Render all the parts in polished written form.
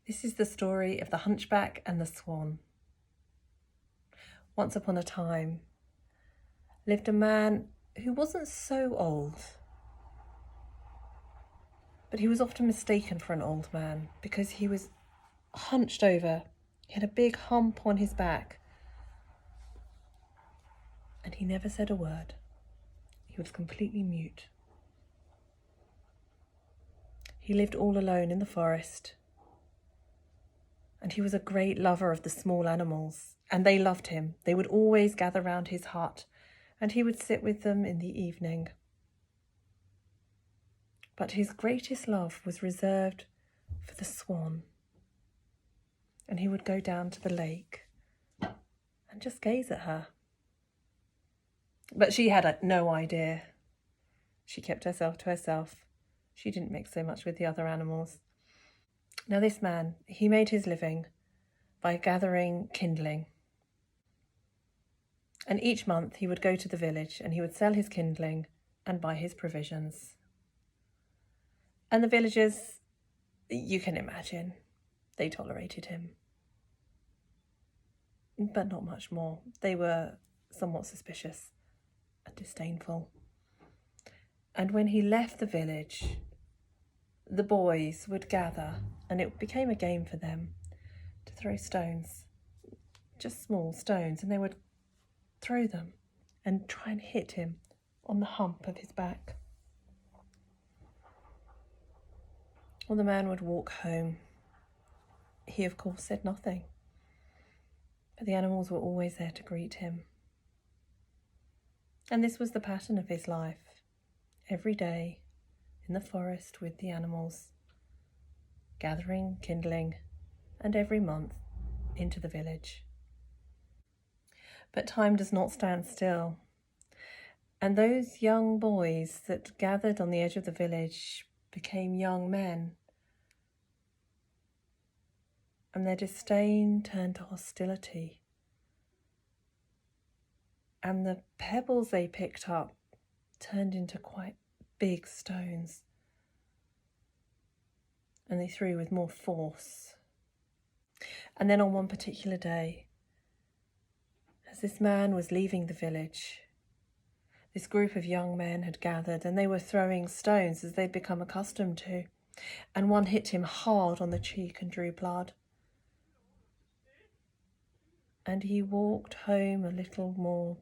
This is the story of the Hunchback and the Swan. Once upon a time lived a man who wasn't so old, but he was often mistaken for an old man because he was hunched over. He had a big hump on his back, and he never said a word. He was completely mute. He lived all alone in the forest, and he was a great lover of the small animals, and they loved him. They would always gather round his hut, and he would sit with them in the evening. But his greatest love was reserved for the swan, and he would go down to the lake and just gaze at her. But she had no idea. She kept herself to herself. She didn't mix so much with the other animals. Now this man, he made his living by gathering kindling. And each month he would go to the village and he would sell his kindling and buy his provisions. And the villagers, you can imagine, they tolerated him. But not much more. They were somewhat suspicious and disdainful. And when he left the village, the boys would gather, and it became a game for them to throw stones, just small stones, and they would throw them and try and hit him on the hump of his back. Well, the man would walk home. He, of course, said nothing, but the animals were always there to greet him. And this was the pattern of his life. Every day in the forest with the animals, gathering kindling, and every month into the village. But time does not stand still, and those young boys that gathered on the edge of the village became young men, and their disdain turned to hostility, and the pebbles they picked up turned into quite big stones, and they threw with more force. And then on one particular day, as this man was leaving the village, this group of young men had gathered and they were throwing stones as they'd become accustomed to, and one hit him hard on the cheek and drew blood. And he walked home a little more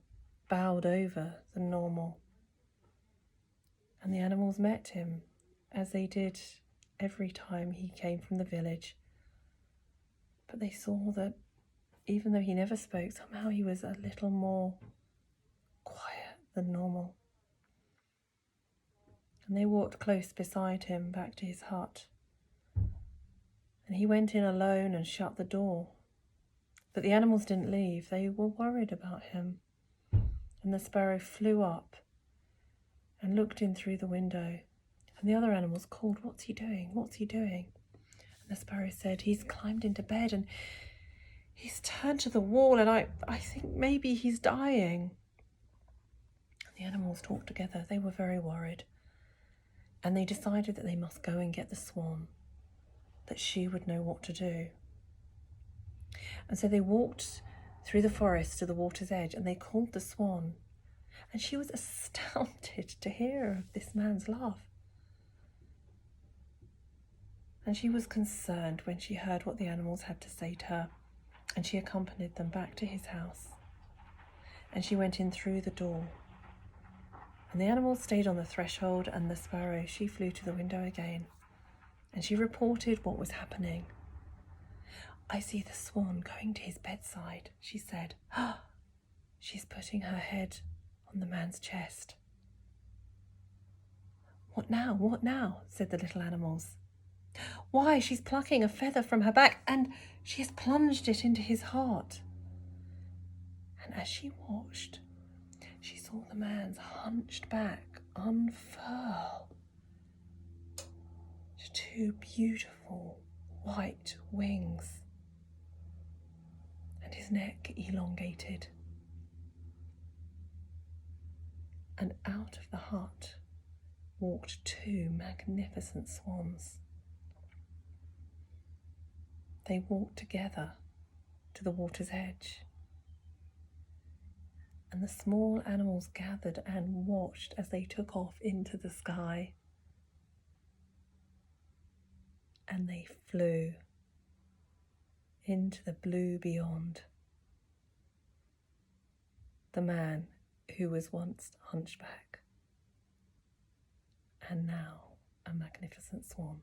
bowed over than normal. And the animals met him, as they did every time he came from the village. But they saw that even though he never spoke, somehow he was a little more quiet than normal. And they walked close beside him back to his hut. And he went in alone and shut the door. But the animals didn't leave. They were worried about him. And the sparrow flew up and looked in through the window. And the other animals called, "What's he doing? What's he doing?" And the sparrow said, "He's climbed into bed and he's turned to the wall, and I think maybe he's dying." And the animals talked together. They were very worried. And they decided that they must go and get the swan, that she would know what to do. And so they walked through the forest to the water's edge, and they called the swan. And she was astounded to hear of this man's love. And she was concerned when she heard what the animals had to say to her, and she accompanied them back to his house. And she went in through the door. And the animals stayed on the threshold, and the sparrow, she flew to the window again. And she reported what was happening. "I see the swan going to his bedside," she said. "She's putting her head on the man's chest." "What now? What now?" said the little animals. "Why, she's plucking a feather from her back and she has plunged it into his heart." And as she watched, she saw the man's hunched back unfurl to two beautiful white wings, and his neck elongated. And out of the hut walked two magnificent swans. They walked together to the water's edge, and the small animals gathered and watched as they took off into the sky. And they flew into the blue beyond. The man who was once Hunchback and now a magnificent swan.